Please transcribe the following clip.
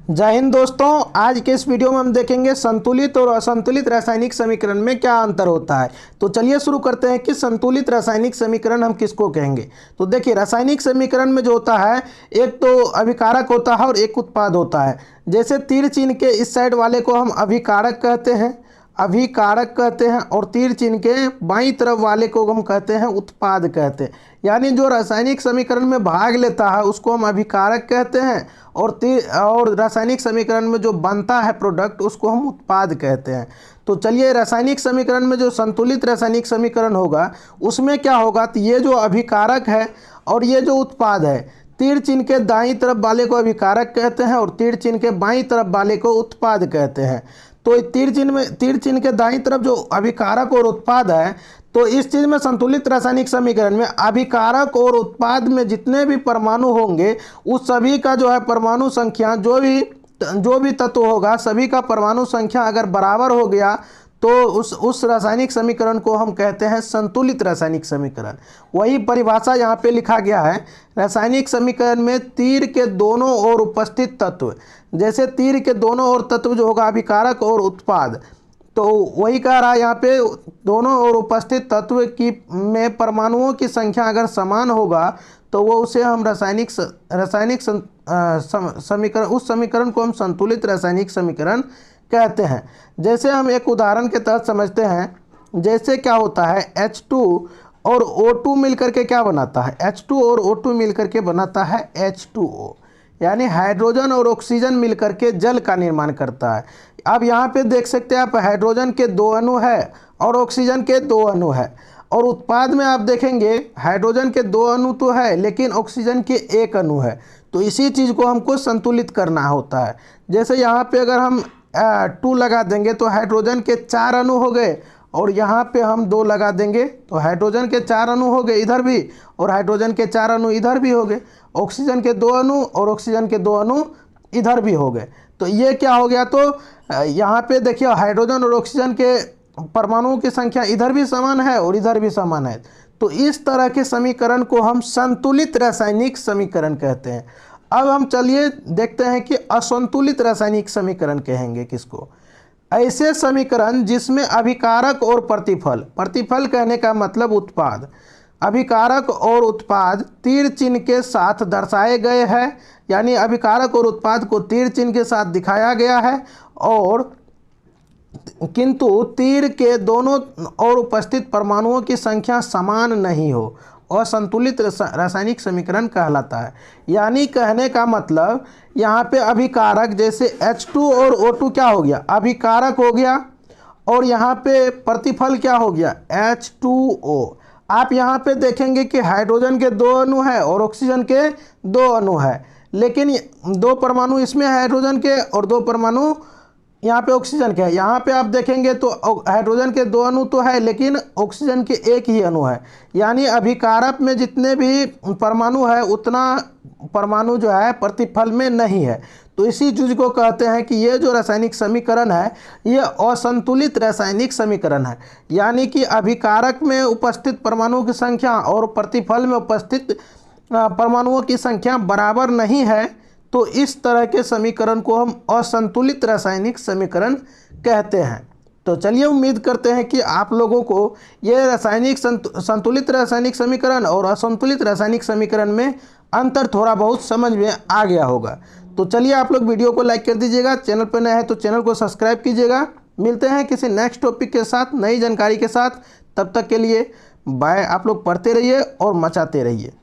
जय हिंद दोस्तों। आज के इस वीडियो में हम देखेंगे संतुलित और असंतुलित रासायनिक समीकरण में क्या अंतर होता है। तो चलिए शुरू करते हैं कि संतुलित रासायनिक समीकरण हम किसको कहेंगे। तो देखिए, रासायनिक समीकरण में जो होता है, एक तो अभिकारक होता है और एक उत्पाद होता है। जैसे तीर चिन्ह के इस साइड वाले को हम अभिकारक कहते हैं, और तीर चिन्ह के बाईं तरफ वाले को हम कहते हैं उत्पाद कहते हैं। यानी जो रासायनिक समीकरण में भाग लेता है उसको हम अभिकारक कहते हैं, और रासायनिक समीकरण में जो बनता है प्रोडक्ट उसको हम उत्पाद कहते हैं। तो चलिए, रासायनिक समीकरण में जो संतुलित रासायनिक समीकरण होगा उसमें क्या होगा, तो ये जो अभिकारक है और ये जो उत्पाद है, तीर चिन्ह के दाईं तरफ वाले को अभिकारक कहते हैं और तीर चिन्ह के बाईं तरफ वाले को उत्पाद कहते हैं। तो तीर चिन्ह के दाईं तरफ जो अभिकारक और उत्पाद है, तो इस चीज़ में संतुलित रासायनिक समीकरण में अभिकारक और उत्पाद में जितने भी परमाणु होंगे उस सभी का जो है परमाणु संख्या, जो भी तत्व होगा सभी का परमाणु संख्या अगर बराबर हो गया तो उस रासायनिक समीकरण को हम कहते हैं संतुलित रासायनिक समीकरण। वही परिभाषा यहाँ पे लिखा गया है। रासायनिक समीकरण में तीर के दोनों ओर उपस्थित तत्व, जैसे तीर के दोनों ओर तत्व जो होगा अभिकारक और उत्पाद, तो वही कह रहा है यहाँ पे दोनों ओर उपस्थित तत्व की में परमाणुओं की संख्या अगर समान होगा तो वो उसे हम समीकरण, उस समीकरण को हम संतुलित रासायनिक समीकरण कहते हैं। जैसे हम एक उदाहरण के तहत समझते हैं। जैसे क्या होता है, H2 और O2 मिलकर के क्या बनाता है, H2 और O2 मिलकर के बनाता है H2O, यानी हाइड्रोजन और ऑक्सीजन मिलकर के जल का निर्माण करता है। अब यहाँ पे देख सकते हैं आप, हाइड्रोजन के 2 अणु है और ऑक्सीजन के 2 अणु है, और उत्पाद में आप देखेंगे हाइड्रोजन के 2 अणु तो है लेकिन ऑक्सीजन के 1 अणु है। तो इसी चीज़ को हमको संतुलित करना होता है। जैसे यहाँ पे अगर हम 2 लगा देंगे तो हाइड्रोजन के 4 अणु हो गए, और यहाँ पे हम 2 लगा देंगे तो हाइड्रोजन के 4 अणु हो गए इधर भी, और हाइड्रोजन के 4 अणु इधर भी हो गए। ऑक्सीजन के 2 अणु और ऑक्सीजन के 2 अणु इधर भी हो गए। तो ये क्या हो गया, तो यहाँ पे देखिए हाइड्रोजन और ऑक्सीजन के परमाणुओं की संख्या इधर भी समान है और इधर भी समान है। तो इस तरह के समीकरण को हम संतुलित रासायनिक समीकरण कहते हैं। अब हम चलिए देखते हैं कि असंतुलित रासायनिक समीकरण कहेंगे किसको। ऐसे समीकरण जिसमें अभिकारक और प्रतिफल कहने का मतलब उत्पाद, अभिकारक और उत्पाद तीर चिन्ह के साथ दर्शाए गए हैं, यानी अभिकारक और उत्पाद को तीर चिन्ह के साथ दिखाया गया है, और किंतु तीर के दोनों ओर उपस्थित परमाणुओं की संख्या समान नहीं हो, असंतुलित रासायनिक समीकरण कहलाता है। यानी कहने का मतलब यहाँ पे अभिकारक जैसे H2 और O2 क्या हो गया, अभिकारक हो गया, और यहाँ पे प्रतिफल क्या हो गया, H2O। आप यहाँ पे देखेंगे कि हाइड्रोजन के 2 अणु है और ऑक्सीजन के 2 अणु है, लेकिन 2 परमाणु इसमें हाइड्रोजन के और 2 परमाणु यहाँ पे ऑक्सीजन के है। यहाँ पे आप देखेंगे तो हाइड्रोजन के 2 अणु तो है लेकिन ऑक्सीजन के 1 ही अणु है। यानी अभिकारक में जितने भी परमाणु है उतना परमाणु जो है प्रतिफल में नहीं है। तो इसी चीज़ को कहते हैं कि ये जो रासायनिक समीकरण है ये असंतुलित रासायनिक समीकरण है। यानी कि अभिकारक में उपस्थित परमाणुओं की संख्या और प्रतिफल में उपस्थित परमाणुओं की संख्या बराबर नहीं है। तो इस तरह के समीकरण को हम असंतुलित रासायनिक समीकरण कहते हैं। तो चलिए, उम्मीद करते हैं कि आप लोगों को ये संतुलित रासायनिक समीकरण और असंतुलित रासायनिक समीकरण में अंतर थोड़ा बहुत समझ में आ गया होगा। तो चलिए, आप लोग वीडियो को लाइक कर दीजिएगा, चैनल पर नए हैं तो चैनल को सब्सक्राइब कीजिएगा। मिलते हैं किसी नेक्स्ट टॉपिक के साथ, नई जानकारी के साथ। तब तक के लिए बाय। आप लोग पढ़ते रहिए और मचाते रहिए।